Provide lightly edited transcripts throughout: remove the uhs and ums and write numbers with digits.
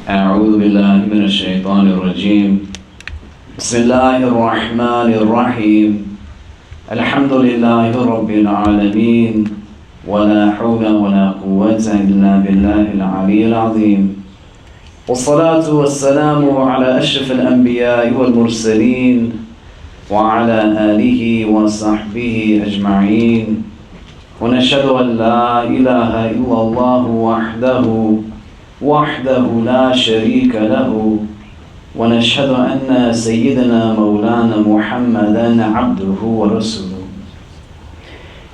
أعوذ بالله من الشيطان الرجيم بسم الله الرحمن الرحيم الحمد لله رب العالمين ولا حول ولا قوة إلا بالله العلي العظيم والصلاة والسلام على أشرف الأنبياء والمرسلين وعلى آله وصحبه أجمعين ونشهد أن لا إله إلا الله وحده لا شريك له ونشهد أن سيدنا مولانا محمدا عبده ورسوله.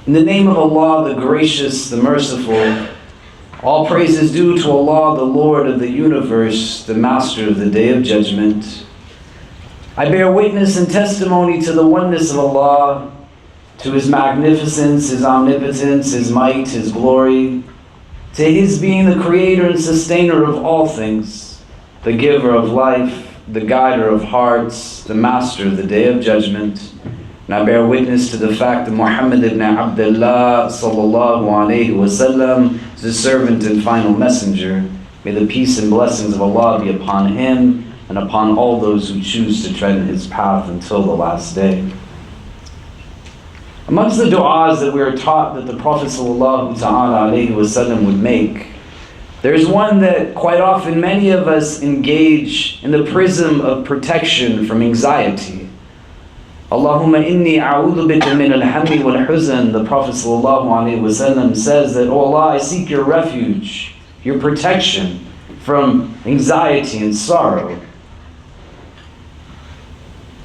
In the name of Allah, the gracious, the merciful, all praise is due to Allah, the Lord of the universe, the master of the day of judgment. I bear witness and testimony to the oneness of Allah, to His magnificence, His omnipotence, His might, His glory, to His being the creator and sustainer of all things, the giver of life, the guider of hearts, the master of the day of judgment. And I bear witness to the fact that Muhammad ibn Abdullah sallallahu alayhi wasallam is His servant and final messenger. May the peace and blessings of Allah be upon him and upon all those who choose to tread in His path until the last day. Amongst the du'as that we are taught that the Prophet ﷺ would make, there's one that quite often many of us engage in the prism of protection from anxiety. Allahumma inni a'udhu bika min al-hammi wal-huzn. The Prophet ﷺ says that, "Oh Allah, I seek your refuge, your protection from anxiety and sorrow."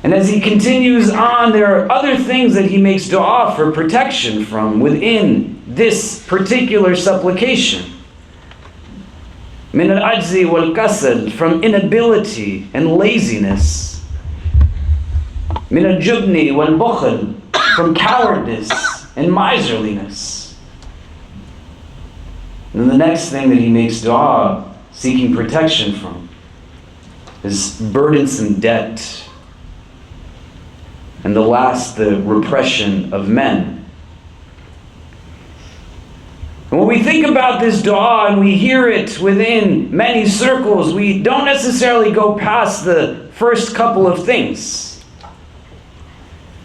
And as he continues on, there are other things that he makes dua for protection from within this particular supplication. Min al-ajzi wal-kasal, from inability and laziness. Min al-jubni wal-bukhl, from cowardice and miserliness. And then the next thing that he makes dua, seeking protection from, is burdensome debt. And the last, the repression of men. And when we think about this dua and we hear it within many circles, we don't necessarily go past the first couple of things.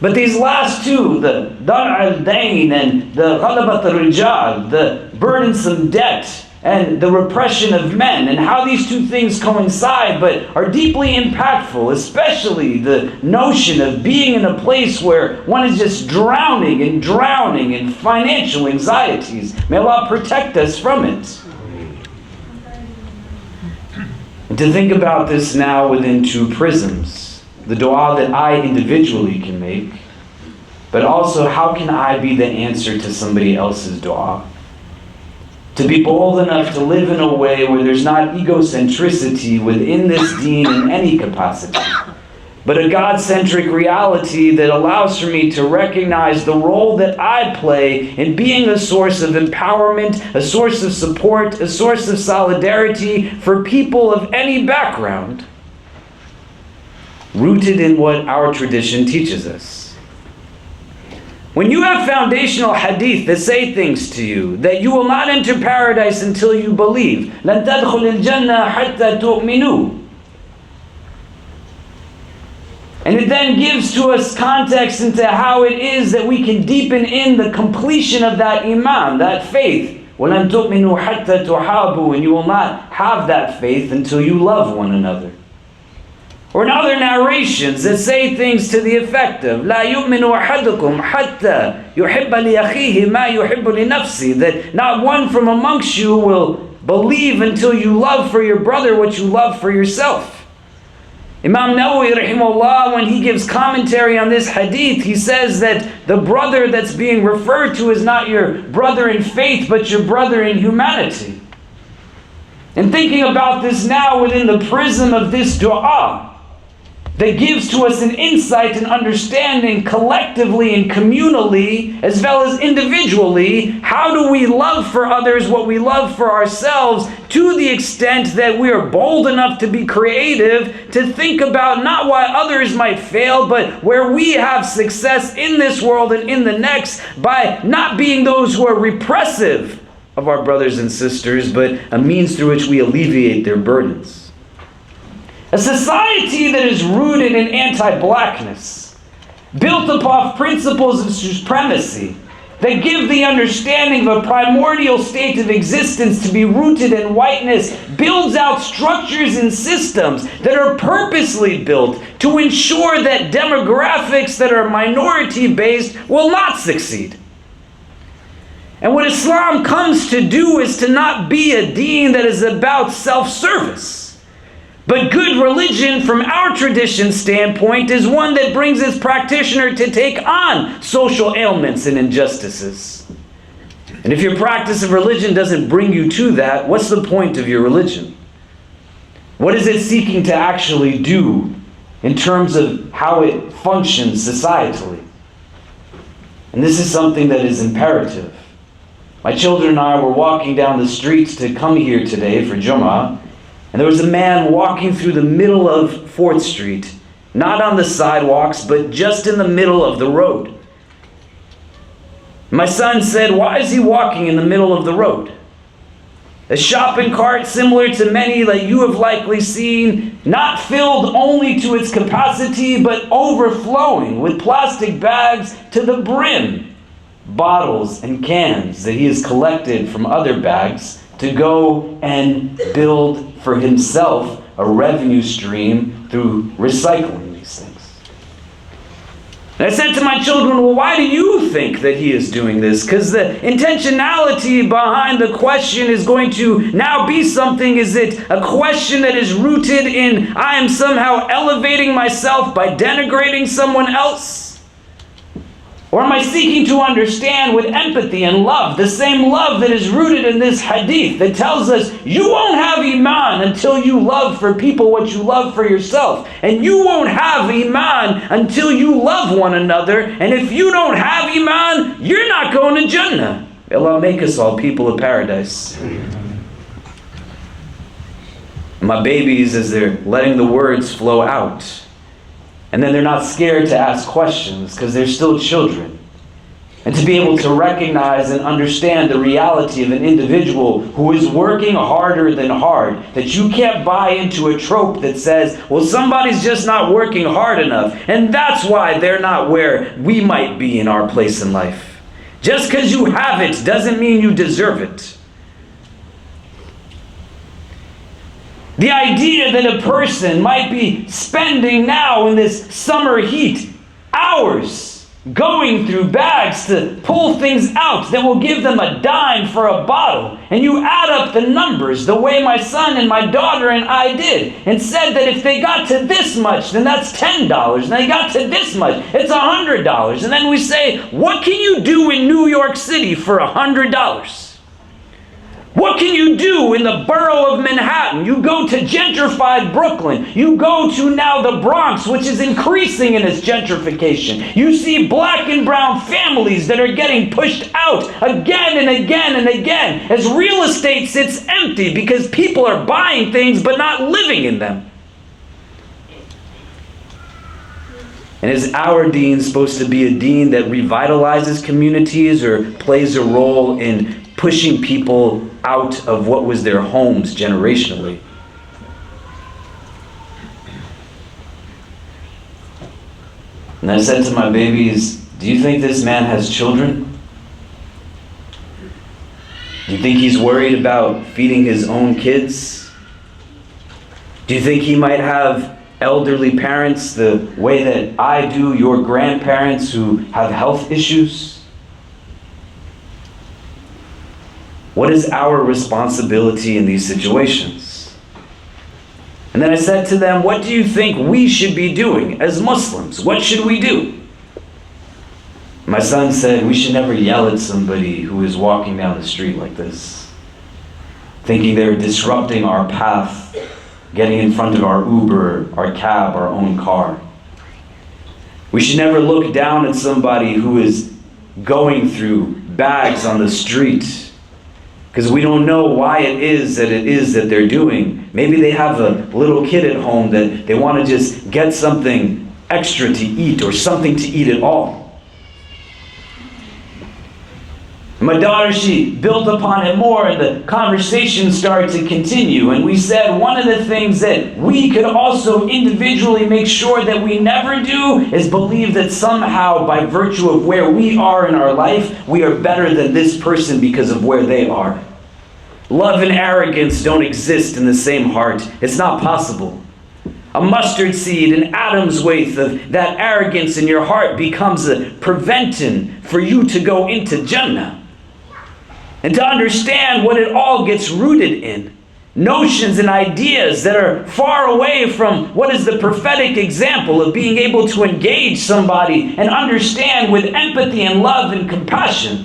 But these last two, the dar' al-dain and the ghalabat al-rijal, the burdensome debt and the repression of men, and how these two things coincide but are deeply impactful, especially the notion of being in a place where one is just drowning in financial anxieties. May Allah protect us from it. And to think about this now within two prisms, the dua that I individually can make, but also how can I be the answer to somebody else's dua? To be bold enough to live in a way where there's not egocentricity within this deen in any capacity, but a God-centric reality that allows for me to recognize the role that I play in being a source of empowerment, a source of support, a source of solidarity for people of any background, rooted in what our tradition teaches us. When you have foundational hadith that say things to you, that you will not enter paradise until you believe, لَن تَدْخُلِ الْجَنَّةَ حَتَّى تُؤْمِنُوا. And it then gives to us context into how it is that we can deepen in the completion of that iman, that faith. وَلَن تُؤْمِنُوا حَتَّى تُحَابُوا. And you will not have that faith until you love one another. Or in other narrations that say things to the effect of لا يؤمن أحدكم حتى يحب لأخيه ما يحب لنفسه, that not one from amongst you will believe until you love for your brother what you love for yourself. Imam Nawawi rahimahullah, when he gives commentary on this hadith, he says that the brother that's being referred to is not your brother in faith, but your brother in humanity. And thinking about this now within the prism of this dua, that gives to us an insight and understanding collectively and communally, as well as individually, how do we love for others what we love for ourselves, to the extent that we are bold enough to be creative, to think about not why others might fail, but where we have success in this world and in the next, by not being those who are repressive of our brothers and sisters, but a means through which we alleviate their burdens. A society that is rooted in anti-blackness, built upon principles of supremacy, that give the understanding of a primordial state of existence to be rooted in whiteness, builds out structures and systems that are purposely built to ensure that demographics that are minority-based will not succeed. And what Islam comes to do is to not be a deen that is about self-service. But good religion, from our tradition standpoint, is one that brings its practitioner to take on social ailments and injustices. And if your practice of religion doesn't bring you to that, what's the point of your religion? What is it seeking to actually do in terms of how it functions societally? And this is something that is imperative. My children and I were walking down the streets to come here today for Jumu'ah, and there was a man walking through the middle of 4th Street, not on the sidewalks, but just in the middle of the road. My son said, "Why is he walking in the middle of the road?" A shopping cart similar to many that you have likely seen, not filled only to its capacity, but overflowing with plastic bags to the brim, bottles and cans that he has collected from other bags to go and build for himself a revenue stream through recycling these things. And I said to my children, well, why do you think that he is doing this? Because the intentionality behind the question is going to now be something. Is it a question that is rooted in I am somehow elevating myself by denigrating someone else? Or am I seeking to understand with empathy and love, the same love that is rooted in this hadith that tells us you won't have iman until you love for people what you love for yourself. And you won't have iman until you love one another. And if you don't have iman, you're not going to Jannah. May Allah make us all people of paradise. My babies, as they're letting the words flow out, and then they're not scared to ask questions because they're still children. And to be able to recognize and understand the reality of an individual who is working harder than hard. That you can't buy into a trope that says, well, somebody's just not working hard enough. And that's why they're not where we might be in our place in life. Just because you have it doesn't mean you deserve it. The idea that a person might be spending now in this summer heat hours going through bags to pull things out that will give them a dime for a bottle. And you add up the numbers the way my son and my daughter and I did, and said that if they got to this much, then that's $10. And they got to this much, it's $100. And then we say, what can you do in New York City for $100? What can you do in the borough of Manhattan? You go to gentrified Brooklyn. You go to now the Bronx, which is increasing in its gentrification. You see black and brown families that are getting pushed out again and again and again as real estate sits empty because people are buying things but not living in them. And is our deen supposed to be a deen that revitalizes communities or plays a role in pushing people out of what was their homes generationally? And I said to my babies, do you think this man has children? Do you think he's worried about feeding his own kids? Do you think he might have elderly parents the way that I do, your grandparents who have health issues? What is our responsibility in these situations? And then I said to them, what do you think we should be doing as Muslims? What should we do? My son said, we should never yell at somebody who is walking down the street like this, thinking they're disrupting our path, getting in front of our Uber, our cab, our own car. We should never look down at somebody who is going through bags on the street, because we don't know why it is that they're doing. Maybe they have a little kid at home that they want to just get something extra to eat or something to eat at all. my daughter, she built upon it more, and the conversation started to continue. And we said one of the things that we could also individually make sure that we never do is believe that somehow by virtue of where we are in our life, we are better than this person because of where they are. Love and arrogance don't exist in the same heart. It's not possible. A mustard seed, an atom's worth of that arrogance in your heart becomes a prevention for you to go into Jannah. And to understand what it all gets rooted in. Notions and ideas that are far away from what is the prophetic example of being able to engage somebody and understand with empathy and love and compassion.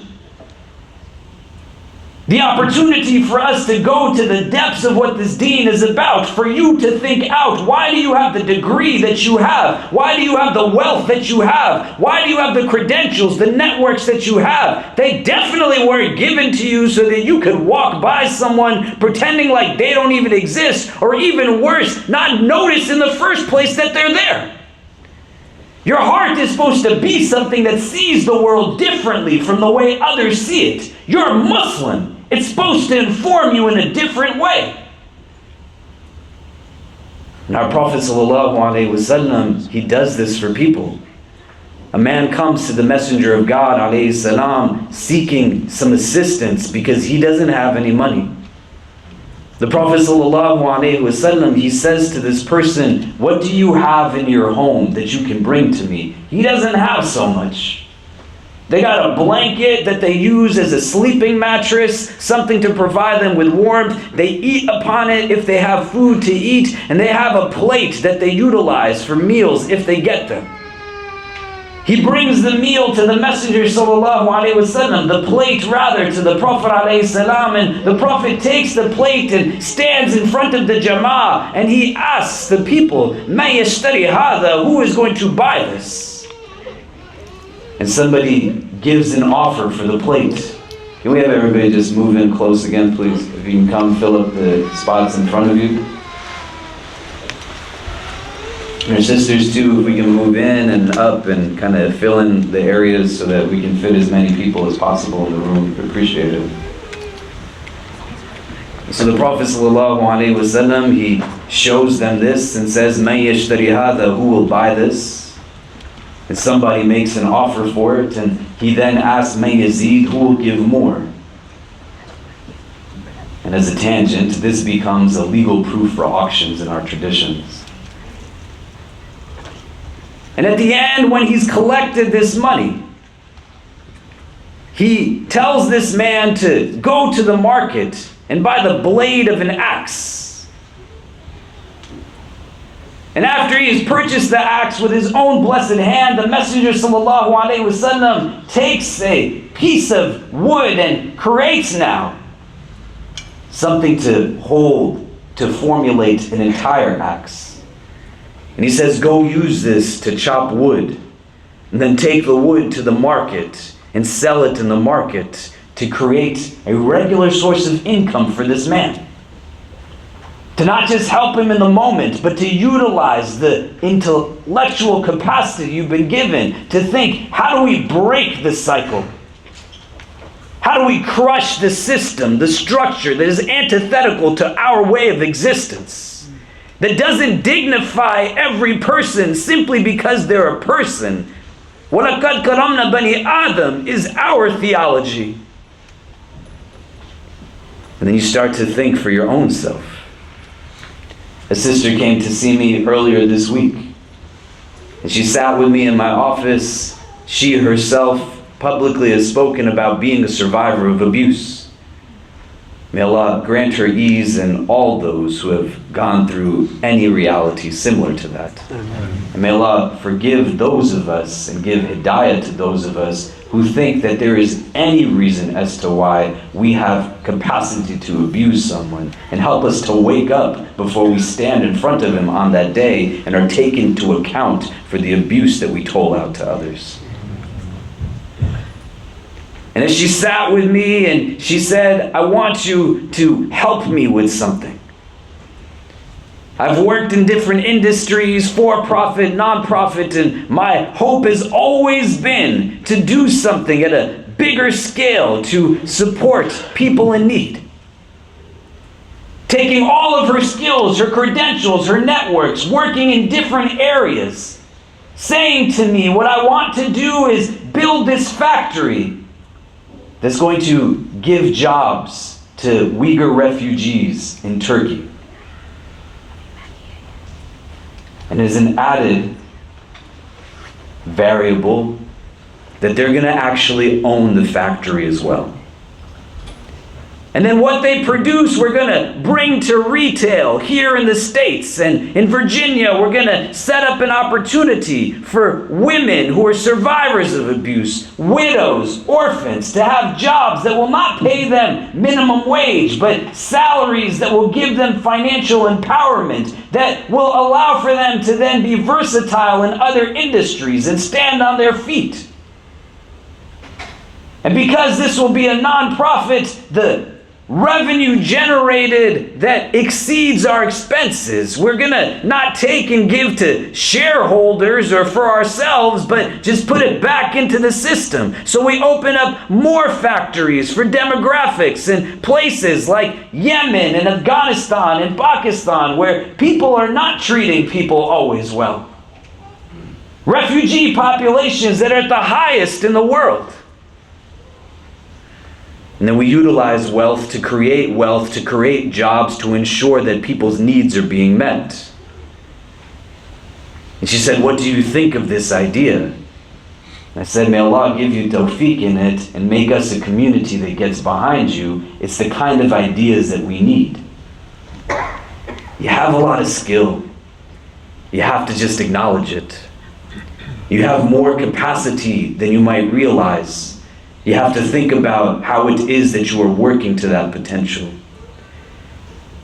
The opportunity for us to go to the depths of what this deen is about, for you to think out, why do you have the degree that you have? Why do you have the wealth that you have? Why do you have the credentials, the networks that you have? They definitely weren't given to you so that you could walk by someone pretending like they don't even exist, or even worse, not notice in the first place that they're there. Your heart is supposed to be something that sees the world differently from the way others see it. You're a Muslim. It's supposed to inform you in a different way. And our Prophet ﷺ, he does this for people. A man comes to the Messenger of God ﷺ, seeking some assistance because he doesn't have any money. The Prophet ﷺ, he says to this person, what do you have in your home that you can bring to me? He doesn't have so much. They got a blanket that they use as a sleeping mattress, something to provide them with warmth. They eat upon it if they have food to eat, and they have a plate that they utilize for meals if they get them. He brings the meal to the Messenger ﷺ, the plate rather, to the Prophet ﷺ, and the Prophet takes the plate and stands in front of the Jama'ah, and he asks the people, "Man yashtari hadha?" Who is going to buy this? And somebody gives an offer for the plate. Can we have everybody just move in close again, please? If you can come fill up the spots in front of you. And our sisters too, if we can move in and up and kind of fill in the areas so that we can fit as many people as possible in the room. We appreciate it. So the Prophet ﷺ, he shows them this and says, "Man yashtari hadha?" Who will buy this? And somebody makes an offer for it, and he then asks, "Man yazid?" Who will give more? And as a tangent, this becomes a legal proof for auctions in our traditions. And at the end, when he's collected this money, he tells this man to go to the market and buy the blade of an axe. And after he has purchased the axe with his own blessed hand, the Messenger ﷺ takes a piece of wood and creates now something to hold, to formulate an entire axe. And he says, "Go use this to chop wood, and then take the wood to the market and sell it in the market to create a regular source of income for this man. To not just help him in the moment, but to utilize the intellectual capacity you've been given to think, how do we break this cycle? How do we crush the system, the structure that is antithetical to our way of existence, that doesn't dignify every person simply because they're a person? وَلَقَدْ كَرَمْنَا بَنِي آدَمَ is our theology. And then you start to think for your own self. A sister came to see me earlier this week, and she sat with me in my office. She herself publicly has spoken about being a survivor of abuse. May Allah grant her ease and all those who have gone through any reality similar to that. And may Allah forgive those of us and give hidayah to those of us who think that there is any reason as to why we have capacity to abuse someone, and help us to wake up before we stand in front of him on that day and are taken into account for the abuse that we toll out to others. And as she sat with me and she said, "I want you to help me with something. I've worked in different industries, for-profit, non-profit, and my hope has always been to do something at a bigger scale to support people in need. Taking all of her skills, her credentials, her networks, working in different areas, saying to me, what I want to do is build this factory that's going to give jobs to Uyghur refugees in Turkey. And as an added variable, that they're going to actually own the factory as well. And then what they produce, we're going to bring to retail here in the States. And in Virginia, we're going to set up an opportunity for women who are survivors of abuse, widows, orphans, to have jobs that will not pay them minimum wage, but salaries that will give them financial empowerment, that will allow for them to then be versatile in other industries and stand on their feet. And because this will be a nonprofit, the revenue generated that exceeds our expenses, we're going to not take and give to shareholders or for ourselves, but just put it back into the system. So we open up more factories for demographics in places like Yemen and Afghanistan and Pakistan, where people are not treating people always well. Refugee populations that are at the highest in the world. And then we utilize wealth to create jobs to ensure that people's needs are being met. And she said, what do you think of this idea? And I said, may Allah give you tawfiq in it and make us a community that gets behind you. It's the kind of ideas that we need. You have a lot of skill. You have to just acknowledge it. You have more capacity than you might realize. You have to think about how it is that you are working to that potential.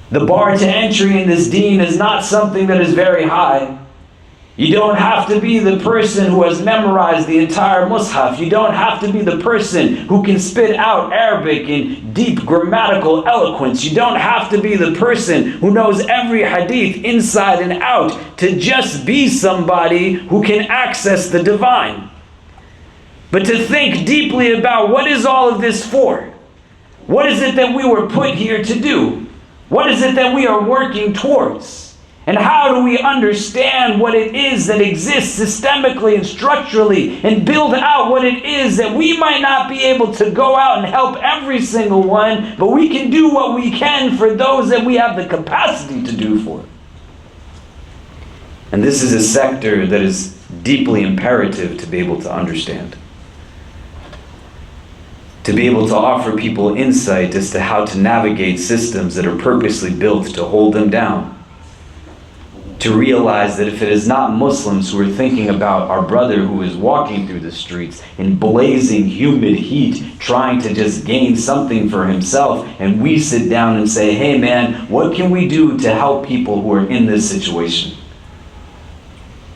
The bar to entry in this deen is not something that is very high. You don't have to be the person who has memorized the entire Mus'haf. You don't have to be the person who can spit out Arabic in deep grammatical eloquence. You don't have to be the person who knows every hadith inside and out to just be somebody who can access the divine. But to think deeply about what is all of this for? What is it that we were put here to do? What is it that we are working towards? And how do we understand what it is that exists systemically and structurally and build out what it is that we might not be able to go out and help every single one, but we can do what we can for those that we have the capacity to do for? And this is a sector that is deeply imperative to be able to understand. To be able to offer people insight as to how to navigate systems that are purposely built to hold them down. To realize that if it is not Muslims who are thinking about our brother who is walking through the streets in blazing humid heat, trying to just gain something for himself, and we sit down and say, hey man, what can we do to help people who are in this situation?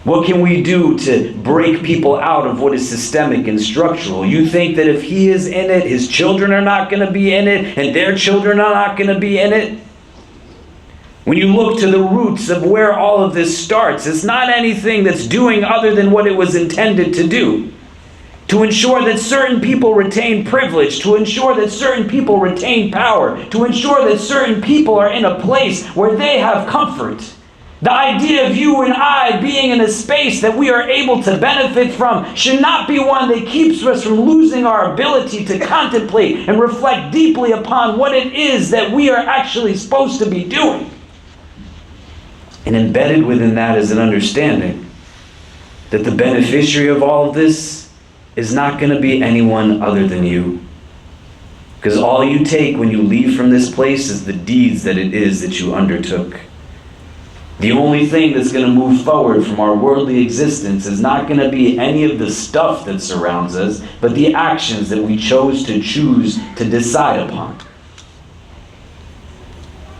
What can we do to break people out of what is systemic and structural? You think that if he is in it, his children are not going to be in it, and their children are not going to be in it? When you look to the roots of where all of this starts, it's not anything that's doing other than what it was intended to do. To ensure that certain people retain privilege, to ensure that certain people retain power, to ensure that certain people are in a place where they have comfort. The idea of you and I being in a space that we are able to benefit from should not be one that keeps us from losing our ability to contemplate and reflect deeply upon what it is that we are actually supposed to be doing. And embedded within that is an understanding that the beneficiary of all of this is not going to be anyone other than you. Because all you take when you leave from this place is the deeds that it is that you undertook. The only thing that's going to move forward from our worldly existence is not going to be any of the stuff that surrounds us, but the actions that we choose to decide upon.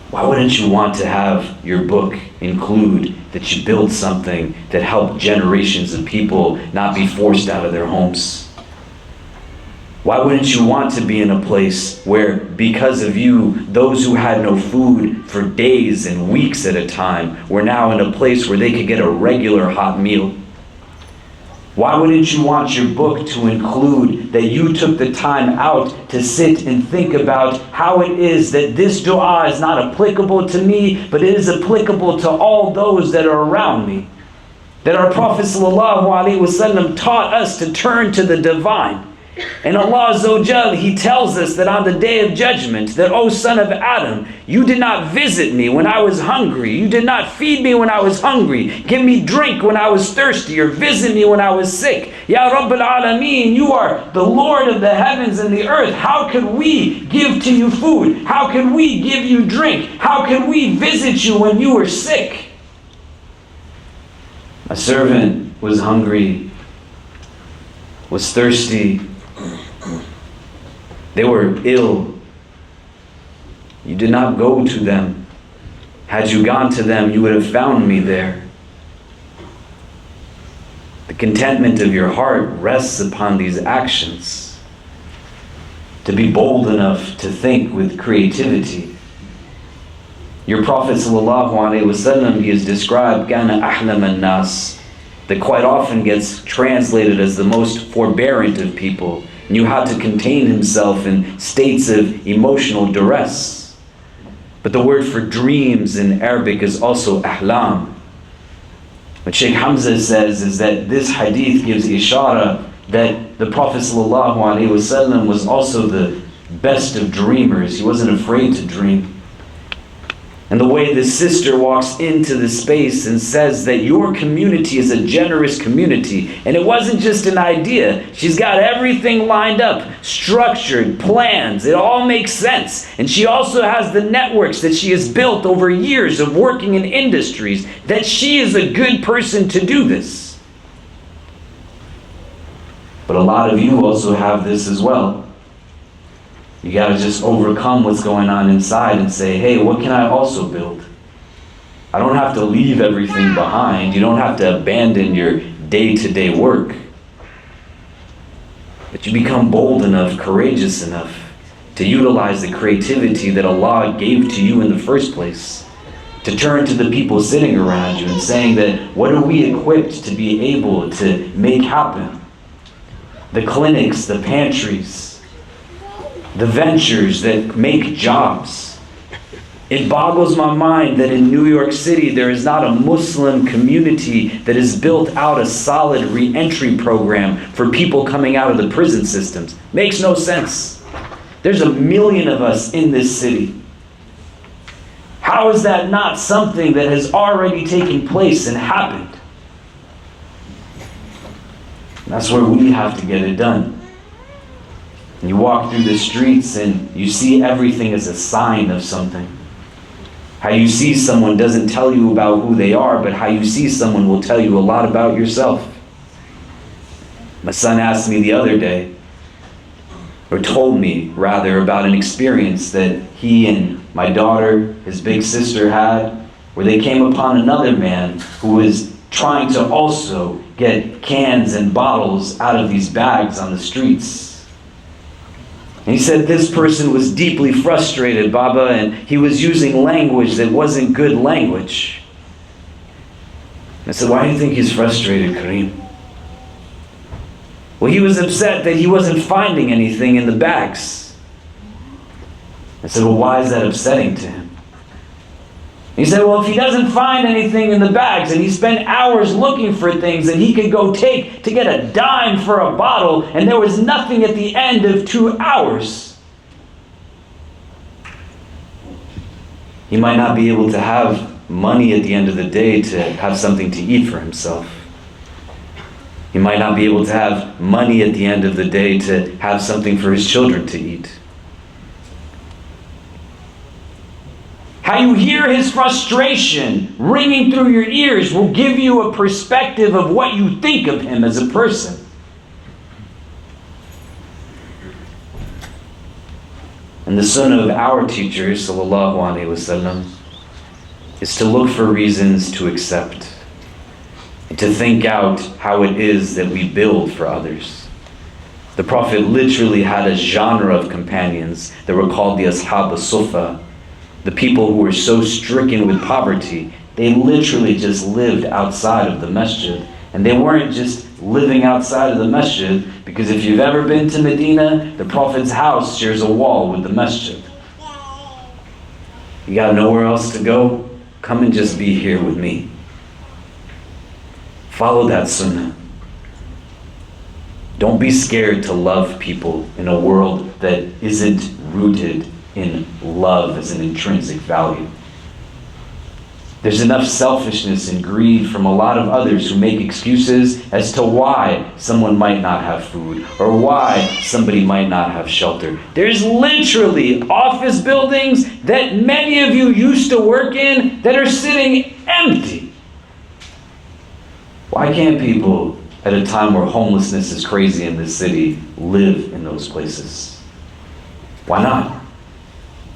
Why wouldn't you want to have your book include that you build something that helped generations of people not be forced out of their homes? Why wouldn't you want to be in a place where, because of you, those who had no food for days and weeks at a time were now in a place where they could get a regular hot meal? Why wouldn't you want your book to include that you took the time out to sit and think about how it is that this dua is not applicable to me, but it is applicable to all those that are around me? That our Prophet ﷺ taught us to turn to the divine. And Allah Azza wa Jal, He tells us that on the Day of Judgment, that, O son of Adam, you did not visit me when I was hungry. You did not feed me when I was hungry. Give me drink when I was thirsty, or visit me when I was sick. Ya Rabbil Alameen, you are the Lord of the heavens and the earth. How could we give to you food? How could we give you drink? How could we visit you when you were sick? A servant was hungry, was thirsty. They were ill. You did not go to them. Had you gone to them, you would have found me there. The contentment of your heart rests upon these actions. To be bold enough to think with creativity. Your Prophet ﷺ, he is described, kana ahlam an-nas, that quite often gets translated as the most forbearant of people. Knew how to contain himself in states of emotional duress. But the word for dreams in Arabic is also ahlam. What Sheikh Hamza says is that this hadith gives ishara that the Prophet ﷺ was also the best of dreamers. He wasn't afraid to dream. And the way the sister walks into the space and says that your community is a generous community. And it wasn't just an idea. She's got everything lined up, structured, plans. It all makes sense. And she also has the networks that she has built over years of working in industries, that she is a good person to do this. But a lot of you also have this as well. You got to just overcome what's going on inside and say, hey, what can I also build? I don't have to leave everything behind. You don't have to abandon your day-to-day work. But you become bold enough, courageous enough to utilize the creativity that Allah gave to you in the first place. To turn to the people sitting around you and saying that, what are we equipped to be able to make happen? The clinics, the pantries, the ventures that make jobs. It boggles my mind that in New York City there is not a Muslim community that has built out a solid re-entry program for people coming out of the prison systems. Makes no sense. There's 1 million of us in this city. How is that not something that has already taken place and happened? That's where we have to get it done. You walk through the streets and you see everything as a sign of something. How you see someone doesn't tell you about who they are, but how you see someone will tell you a lot about yourself. My son asked me the other day, or told me rather, about an experience that he and my daughter, his big sister, had, where they came upon another man who was trying to also get cans and bottles out of these bags on the streets. And he said this person was deeply frustrated, Baba, and he was using language that wasn't good language. I said, why do you think he's frustrated, Kareem? Well, he was upset that he wasn't finding anything in the bags. I said, well, why is that upsetting to him? He said, well, if he doesn't find anything in the bags and he spent hours looking for things that he could go take to get a dime for a bottle, and there was nothing at the end of 2 hours, he might not be able to have money at the end of the day to have something to eat for himself. He might not be able to have money at the end of the day to have something for his children to eat. How you hear his frustration ringing through your ears will give you a perspective of what you think of him as a person. And the sunnah of our teachers, sallallahu alaihi wasallam, is to look for reasons to accept, and to think out how it is that we build for others. The Prophet literally had a genre of companions that were called the Ashab as-Sufa, the people who were so stricken with poverty, they literally just lived outside of the masjid. And they weren't just living outside of the masjid, because if you've ever been to Medina, the Prophet's house shares a wall with the masjid. You got nowhere else to go? Come and just be here with me. Follow that sunnah. Don't be scared to love people in a world that isn't rooted in love as an intrinsic value. There's enough selfishness and greed from a lot of others who make excuses as to why someone might not have food or why somebody might not have shelter. There's literally office buildings that many of you used to work in that are sitting empty. Why can't people, at a time where homelessness is crazy in this city, live in those places? Why not?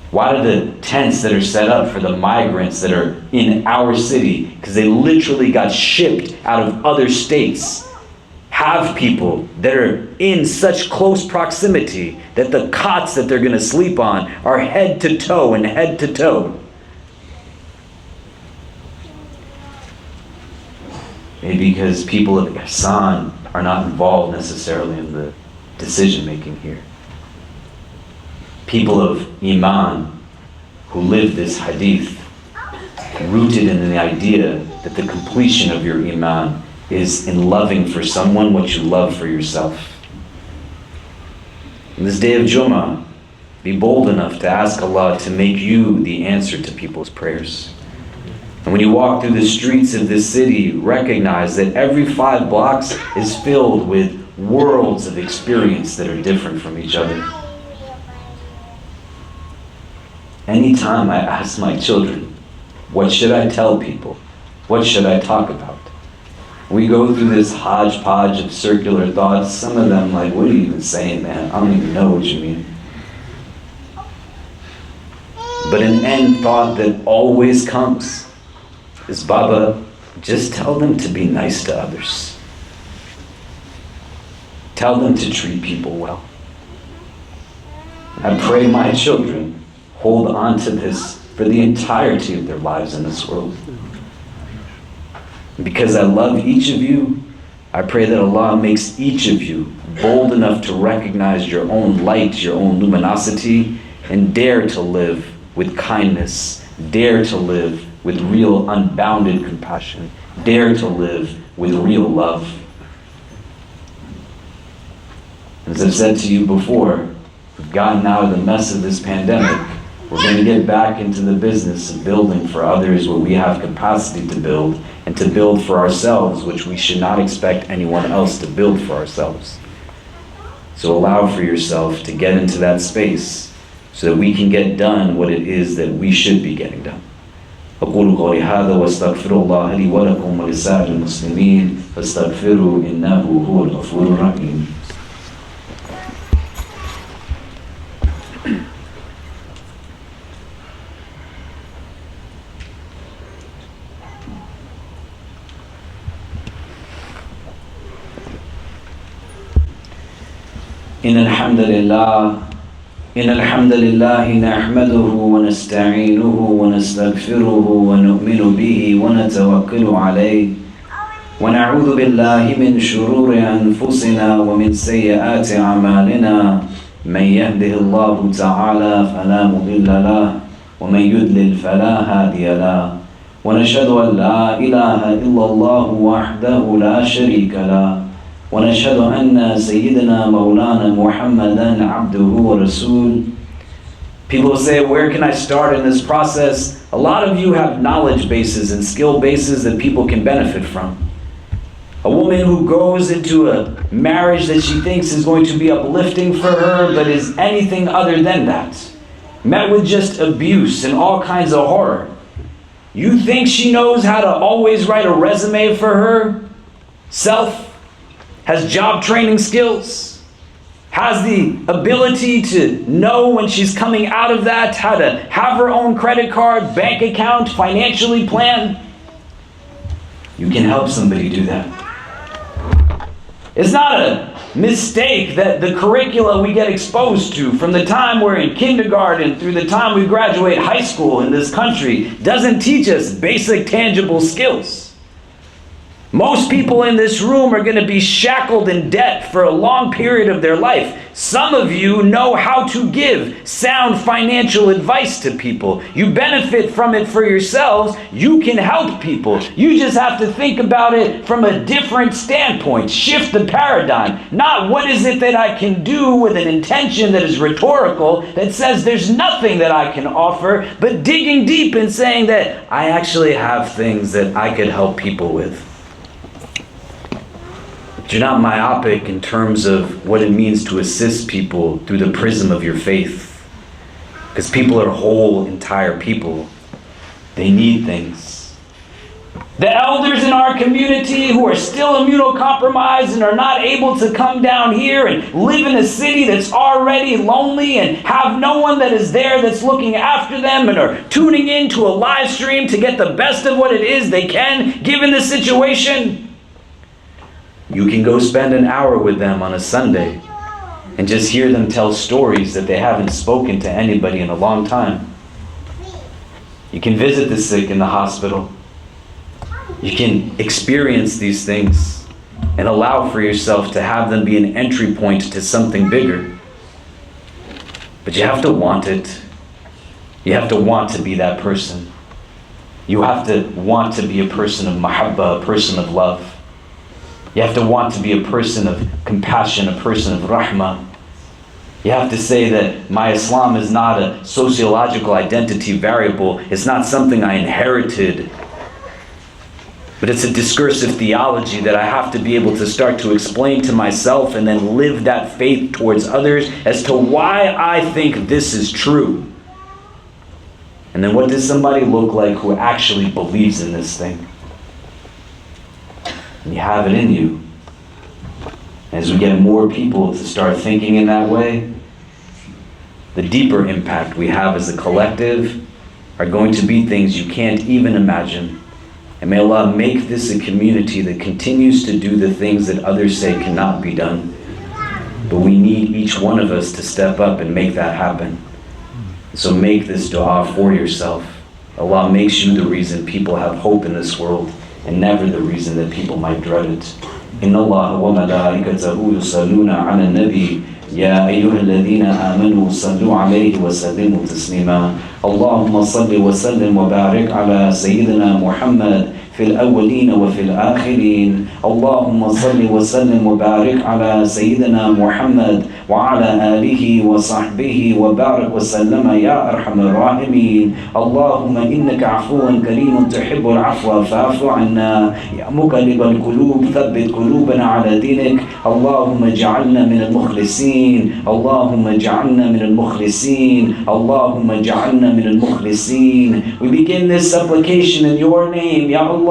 Why do the tents that are set up for the migrants that are in our city, because they literally got shipped out of other states, have people that are in such close proximity that the cots that they're going to sleep on are head to toe and head to toe? Maybe because people of Ihsan are not involved necessarily in the decision making here. People of Iman who live this hadith, rooted in the idea that the completion of your Iman is in loving for someone what you love for yourself. On this day of Jumu'ah, be bold enough to ask Allah to make you the answer to people's prayers. And when you walk through the streets of this city, recognize that every 5 blocks is filled with worlds of experience that are different from each other. Anytime I ask my children, what should I tell people? What should I talk about? We go through this hodgepodge of circular thoughts. Some of them like, what are you even saying, man? I don't even know what you mean. But an end thought that always comes is, Baba, just tell them to be nice to others. Tell them to treat people well. I pray my children hold on to this for the entirety of their lives in this world. Because I love each of you, I pray that Allah makes each of you bold enough to recognize your own light, your own luminosity, and dare to live with kindness, dare to live with real unbounded compassion, dare to live with real love. As I've said to you before, we've gotten out of the mess of this pandemic. We're going to get back into the business of building for others what we have capacity to build, and to build for ourselves, which we should not expect anyone else to build for ourselves. So allow for yourself to get into that space so that we can get done what it is that we should be getting done. أقول قولي هذا واستغفر الله لي ولكم ولسائر المسلمين فاستغفروا إنه هو الغفور الرحيم. إن الحمد لله نحمده ونستعينه ونستغفره ونؤمن به ونتوكل عليه ونعوذ بالله من شرور أنفسنا ومن سيئات أعمالنا من يهده الله تعالى فلا مضل له ومن يضلل فلا هادي له ونشهد أن لا إله إلا الله وحده لا شريك له ونشهد أن سيدنا مولانا محمدا عبده ورسوله. People say, where can I start in this process? A lot of you have knowledge bases and skill bases that people can benefit from. A woman who goes into a marriage that she thinks is going to be uplifting for her, but is anything other than that. Met with just abuse and all kinds of horror. You think she knows how to always write a resume for herself? Has job training skills, has the ability to know when she's coming out of that, how to have her own credit card, bank account, financially plan. You can help somebody do that. It's not a mistake that the curricula we get exposed to from the time we're in kindergarten through the time we graduate high school in this country doesn't teach us basic tangible skills. Most people in this room are going to be shackled in debt for a long period of their life. Some of you know how to give sound financial advice to people. You benefit from it for yourselves. You can help people. You just have to think about it from a different standpoint. Shift the paradigm. Not what is it that I can do with an intention that is rhetorical, that says there's nothing that I can offer, but digging deep and saying that I actually have things that I could help people with. You're not myopic in terms of what it means to assist people through the prism of your faith. Because people are whole, entire people. They need things. The elders in our community who are still immunocompromised and are not able to come down here and live in a city that's already lonely and have no one that is there that's looking after them and are tuning in to a live stream to get the best of what it is they can given the situation. You can go spend an hour with them on a Sunday and just hear them tell stories that they haven't spoken to anybody in a long time. You can visit the sick in the hospital. You can experience these things and allow for yourself to have them be an entry point to something bigger. But you have to want it. You have to want to be that person. You have to want to be a person of mahabbah, a person of love. You have to want to be a person of compassion, a person of rahmah. You have to say that my Islam is not a sociological identity variable. It's not something I inherited. But it's a discursive theology that I have to be able to start to explain to myself and then live that faith towards others as to why I think this is true. And then what does somebody look like who actually believes in this thing? And you have it in you. As we get more people to start thinking in that way, the deeper impact we have as a collective are going to be things you can't even imagine. And may Allah make this a community that continues to do the things that others say cannot be done. But we need each one of us to step up and make that happen. So make this dua for yourself. Allah makes you the reason people have hope in this world, and never the reason that people might dread it. Inna Allah wa malaikatahu yusalluna ala nabi ya ayyuha alladhina amanu sallu alayhi wa sallimu taslima. Allahumma salli wa sallim wa barik ala sayyidina Muhammad في الأولين وفي الآخرين. اللهم صل وسلم وبارك على سيدنا محمد وعلى آله وصحبه وبارك وسلم يا أرحم الراحمين. اللهم إنك عفو كريم تحب العفو فاعف عنا. يا مقلب القلوب ثبت قلوبنا على دينك. اللهم اجعلنا من المخلصين. اللهم اجعلنا من المخلصين. اللهم اجعلنا من المخلصين. We begin this supplication in your name, Ya Allah,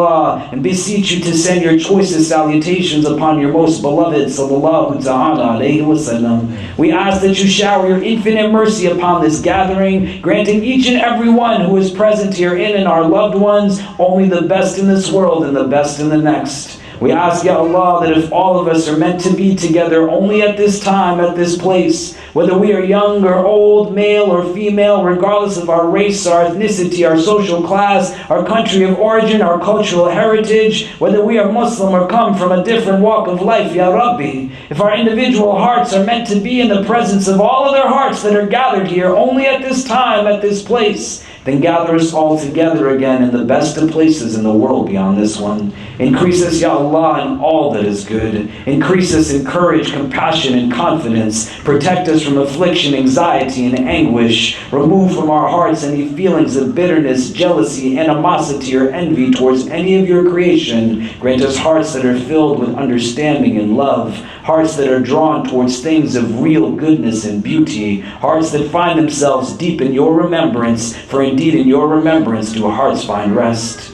and beseech you to send your choicest salutations upon your most beloved sallallahu ta'ala alayhi wa sallam. We ask that you shower your infinite mercy upon this gathering, granting each and every one who is present herein and our loved ones only the best in this world and the best in the next. We ask, Ya Allah, that if all of us are meant to be together only at this time, at this place, whether we are young or old, male or female, regardless of our race, our ethnicity, our social class, our country of origin, our cultural heritage, whether we are Muslim or come from a different walk of life, Ya Rabbi, if our individual hearts are meant to be in the presence of all other hearts that are gathered here only at this time, at this place, then gather us all together again in the best of places in the world beyond this one. Increase us, Ya Allah, in all that is good. Increase us in courage, compassion, and confidence. Protect us from affliction, anxiety, and anguish. Remove from our hearts any feelings of bitterness, jealousy, animosity, or envy towards any of your creation. Grant us hearts that are filled with understanding and love. Hearts that are drawn towards things of real goodness and beauty. Hearts that find themselves deep in your remembrance, for indeed in your remembrance do hearts find rest.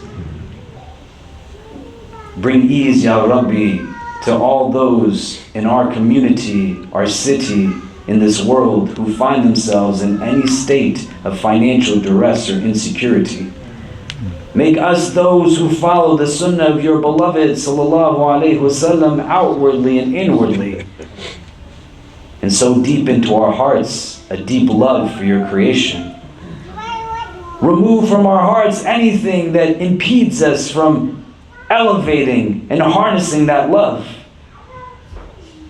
Bring ease, Ya Rabbi, to all those in our community, our city, in this world who find themselves in any state of financial duress or insecurity. Make us those who follow the sunnah of your beloved sallallahu alaihi wasallam outwardly and inwardly. And so deep into our hearts, a deep love for your creation. Remove from our hearts anything that impedes us from elevating and harnessing that love.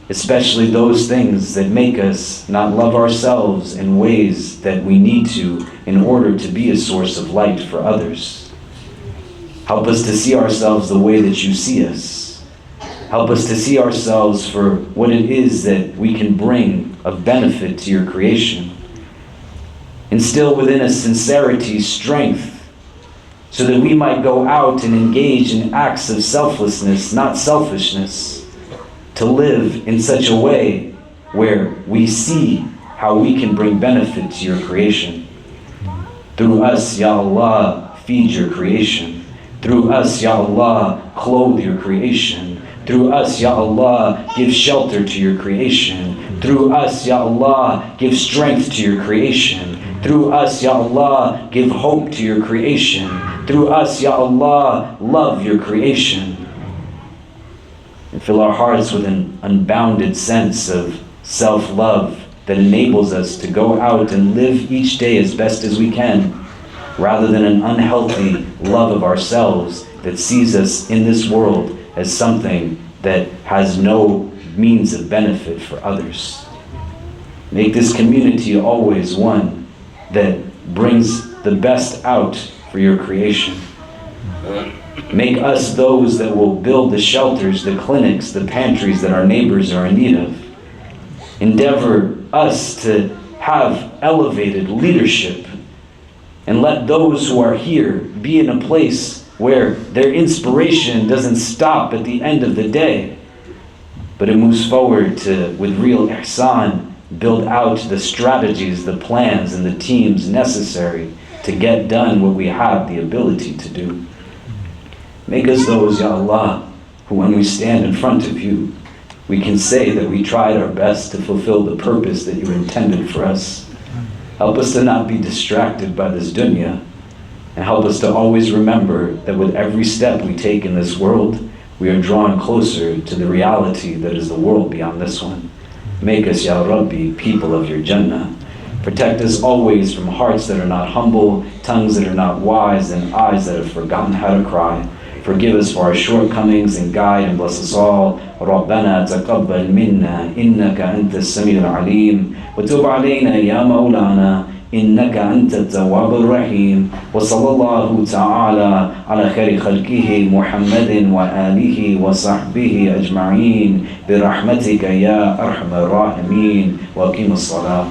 Especially those things that make us not love ourselves in ways that we need to in order to be a source of light for others. Help us to see ourselves the way that you see us. Help us to see ourselves for what it is that we can bring of benefit to your creation. Instill within us sincerity, strength, so that we might go out and engage in acts of selflessness, not selfishness, to live in such a way where we see how we can bring benefit to your creation. Through us, Ya Allah, feed your creation. Through us, Ya Allah, clothe your creation. Through us, Ya Allah, give shelter to your creation. Through us, Ya Allah, give strength to your creation. Through us, Ya Allah, give hope to your creation. Through us, Ya Allah, love your creation. And fill our hearts with an unbounded sense of self-love that enables us to go out and live each day as best as we can, rather than an unhealthy love of ourselves that sees us in this world as something that has no means of benefit for others. Make this community always one that brings the best out for your creation. Make us those that will build the shelters, the clinics, the pantries that our neighbors are in need of. Endeavor us to have elevated leadership, and let those who are here be in a place where their inspiration doesn't stop at the end of the day, but it moves forward to, with real ihsan, build out the strategies, the plans, and the teams necessary to get done what we have the ability to do. Make us those, Ya Allah, who when we stand in front of you, we can say that we tried our best to fulfill the purpose that you intended for us. Help us to not be distracted by this dunya, and help us to always remember that with every step we take in this world, we are drawn closer to the reality that is the world beyond this one. Make us, Ya Rabbi, people of your Jannah. Protect us always from hearts that are not humble, tongues that are not wise, and eyes that have forgotten how to cry. Forgive us for our shortcomings and guide and bless us all. ربنا تقبل منا إنك أنت السميع العليم وتب علينا يا مولانا إنك أنت التواب الرحيم وصلى الله تعالى على خير خلقه محمد وآله وصحبه أجمعين برحمتك يا أرحم الراحمين وأقم الصلاة